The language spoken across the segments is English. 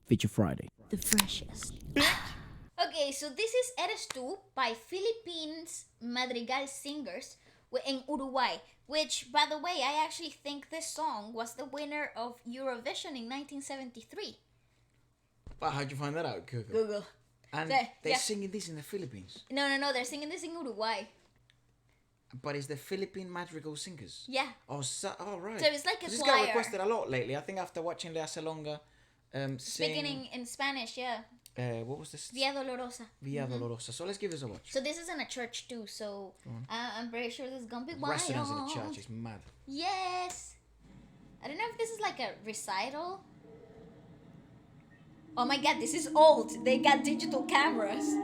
Feature Friday. The freshest. Okay, so this is Eres by Philippines Madrigal Singers in Uruguay, which, by the way, I actually think this song was the winner of Eurovision in 1973. But how'd you find that out, Google? Google. And So, they're yeah. singing this in the Philippines. No, they're singing this in Uruguay. But it's the Philippine Madrigal Singers. Yeah. Oh, right. So it's like a This choir. guy requested a lot lately. I think after watching Lea Salonga sing... Speaking in Spanish, yeah. What was this? Via Dolorosa. Via Dolorosa. So let's give this a watch. So this is in a church too, so I'm pretty sure this is gonna be wild. Restaurants in the church. It's mad. Yes. I don't know if this is like a recital. Oh my god, this is old. They got digital cameras.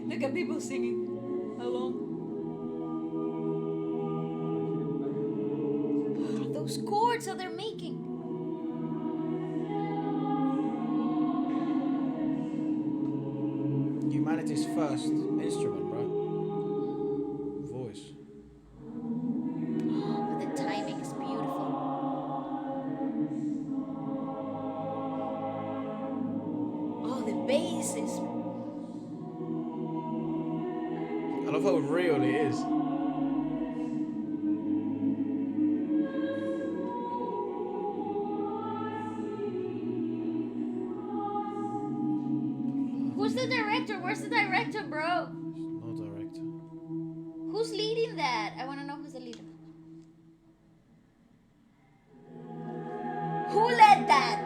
Look at people singing along. Those chords that they're making. Humanity's first instrument, right? Voice. But the timing is beautiful. Oh, the bass is. I love how real it is. Who's the director? Where's the director, bro? No director. Who's leading that? I want to know who's the leader. Who led that?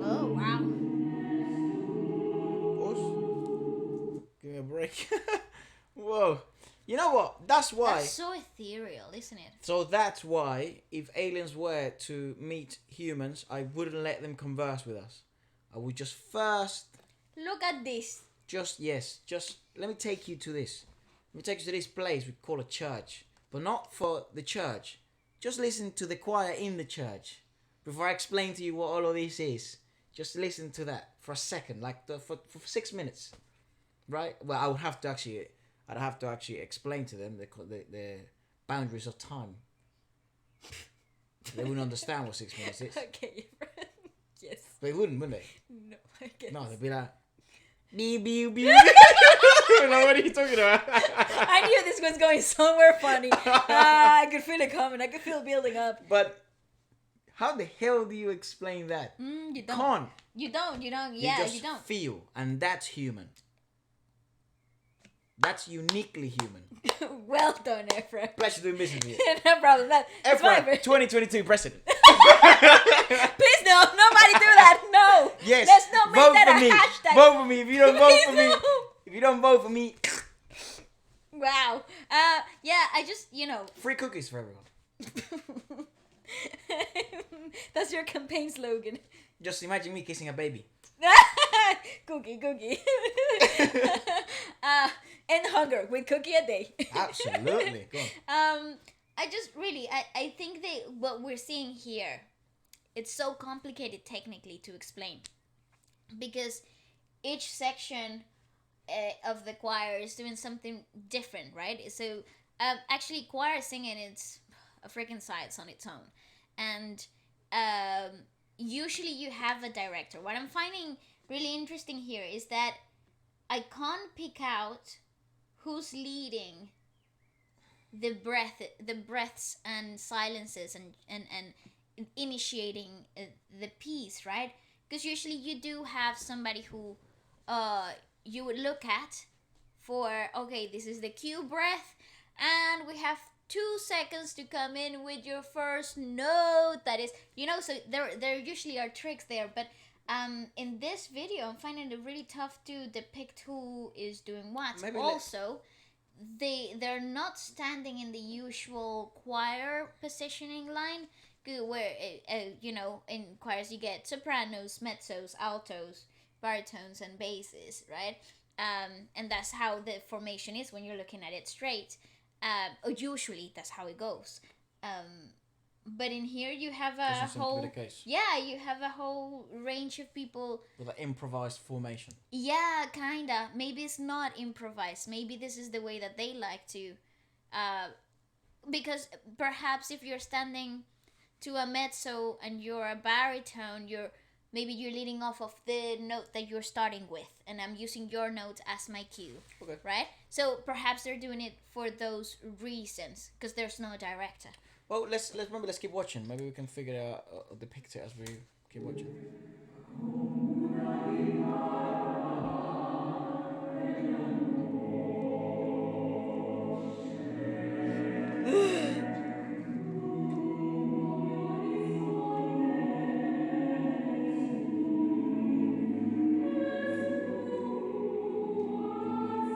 Oh, wow. Pause. Give me a break. Whoa. You know what? That's why. That's so ethereal, isn't it? So that's why, if aliens were to meet humans, I wouldn't let them converse with us. I would just first, Look at this. just let me take you to this. Let me take you to this place we call a church. But not for the church. Just listen to the choir in the church. Before I explain to you what all of this is. Just listen to that for a second, like for 6 minutes. Right? Well, I'd have to actually explain to them the boundaries of time. They wouldn't understand what 6 minutes is. Okay, yes. They wouldn't they? No, I guess. No, they'd be like, what are you talking about? I knew this was going somewhere funny. I could feel it coming. I could feel it building up. But how the hell do you explain that? You don't. Can't. You don't. You just you don't. feel, and that's human. That's uniquely human. Well done, Efra. Pleasure doing business with you. No problem. It's Efra, fine. 2022 president. Please no, nobody do that. No. Yes. Let's not make vote that for a me. hashtag. Vote for me. If you don't vote for me, No. if you don't vote for me, Wow. Yeah. I just free cookies for everyone. That's your campaign slogan. Just imagine me kissing a baby. Cookie. End hunger with cookie a day. Absolutely. Go on. I think that what we're seeing here, it's so complicated technically to explain, because each section of the choir is doing something different, right? So actually, choir singing, it's a freaking science on its own, and usually you have a director. What I'm finding really interesting here is that I can't pick out who's leading the breaths and silences and initiating the piece, right? Because usually you do have somebody who you would look at for, okay, this is the cue breath, and we have 2 seconds to come in with your first note. That is, so there usually are tricks there, but in this video I'm finding it really tough to depict who is doing what. Maybe also they're not standing in the usual choir positioning line, where in choirs you get sopranos, mezzos, altos, baritones, and basses, right? And that's how the formation is when you're looking at it straight. Or usually that's how it goes. But in here you have a whole, you have a whole range of people with an improvised formation. Yeah, kinda. Maybe it's not improvised. Maybe this is the way that they like to, because perhaps if you're standing to a mezzo and you're a baritone, maybe you're leading off of the note that you're starting with, and I'm using your note as my cue. Okay. Right? So perhaps they're doing it for those reasons, because there's no director. Well, let's keep watching. Maybe we can figure out the picture as we keep watching.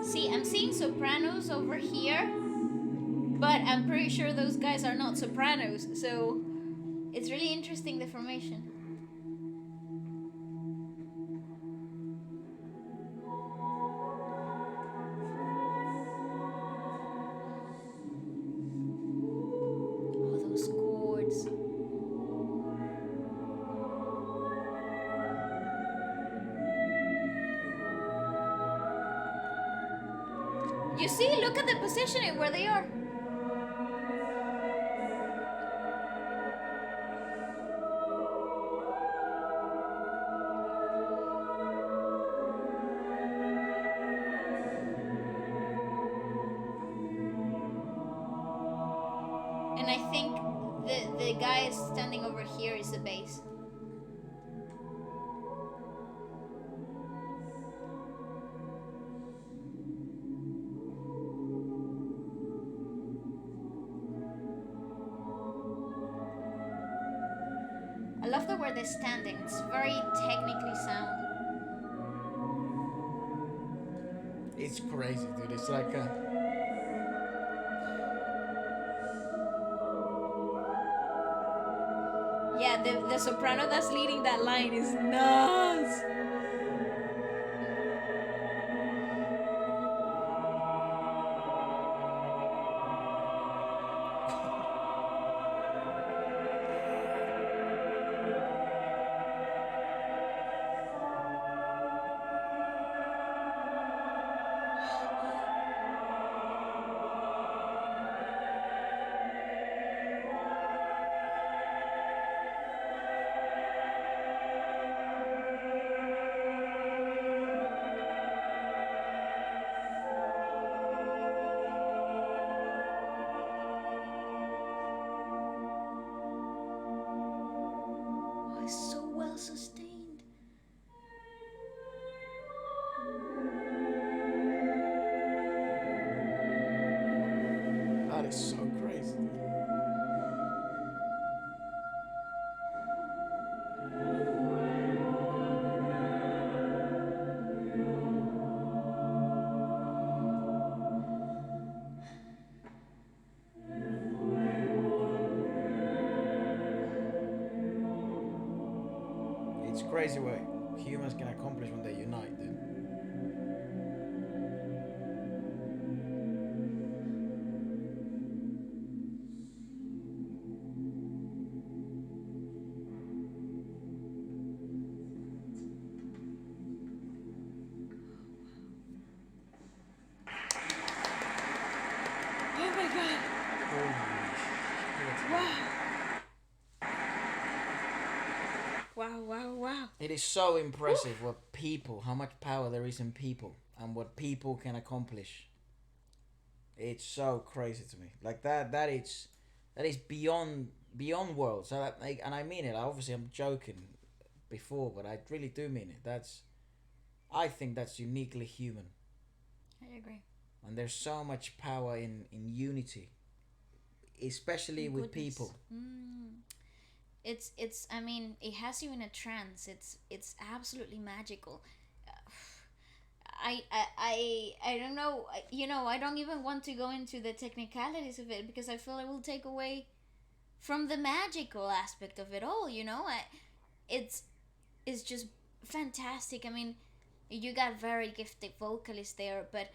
See, I'm seeing sopranos over here, but I'm pretty sure those guys are not sopranos, so it's really interesting, the formation. Oh, those chords. You see, look at the positioning where they are. And I think the guy standing over here is the bass. I love the word they're standing. It's very technically sound. It's crazy, dude. It's like Yeah, the soprano that's leading that line is nuts. Sustained. That is so crazy. It's crazy what humans can accomplish when they unite, dude. Oh my god. Holy shit. Wow. It is so impressive what people, how much power there is in people, and what people can accomplish. It's so crazy to me. Like that. That is beyond worlds. And I mean it. Obviously, I'm joking before, but I really do mean it. I think that's uniquely human. I agree. And there's so much power in unity, especially with Goodness. people. It's I mean, it has you in a trance. It's absolutely magical. I don't know. You know, I don't even want to go into the technicalities of it because I feel it will take away from the magical aspect of it all. You know, it's it's just fantastic. I mean, you got very gifted vocalists there, but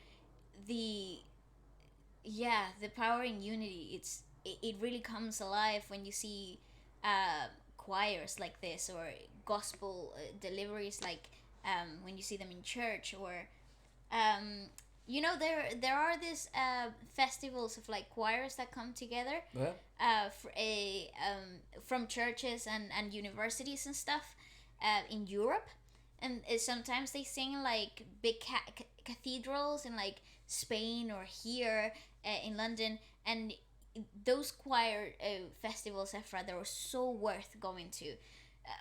the yeah, the power in unity. It really comes alive when you see choirs like this or gospel deliveries like when you see them in church or um, you know there are these festivals of like choirs that come together Yeah. from churches and universities and stuff in Europe, and sometimes they sing like big cathedrals in like Spain or here in London, and those choir festivals, Efra, they were so worth going to.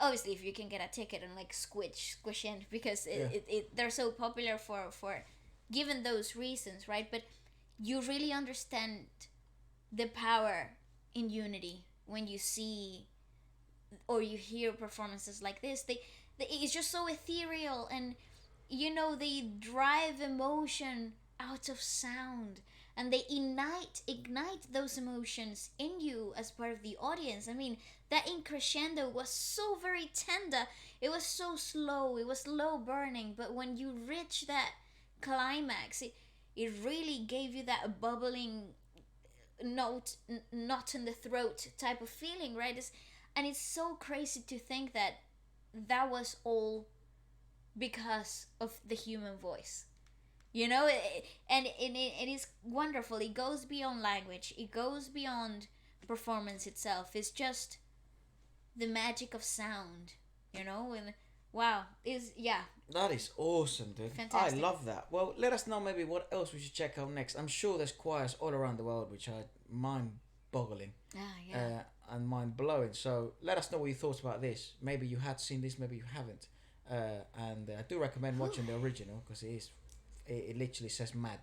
Obviously, if you can get a ticket and like squish in because they're so popular for given those reasons, right? But you really understand the power in unity when you see or you hear performances like this. They it's just so ethereal, and you know they drive emotion out of sound, and they ignite those emotions in you as part of the audience. I mean, that in crescendo was so very tender. It was so slow. It was slow burning, but when you reach that climax, it really gave you that bubbling knot in the throat type of feeling, right? And it's so crazy to think that that was all because of the human voice. You know, it is wonderful. It goes beyond language. It goes beyond performance itself. It's just the magic of sound. You know, and wow, is yeah, That is awesome, dude. fantastic. I love that. Well, let us know maybe what else we should check out next. I'm sure there's choirs all around the world which are mind-boggling Yeah. and mind-blowing. So let us know what you thought about this. Maybe you had seen this, maybe you haven't. And I do recommend watching the original because it literally says mad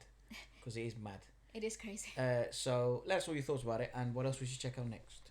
because it is mad. It is crazy. So let us know what you thought about it and what else we should check out next.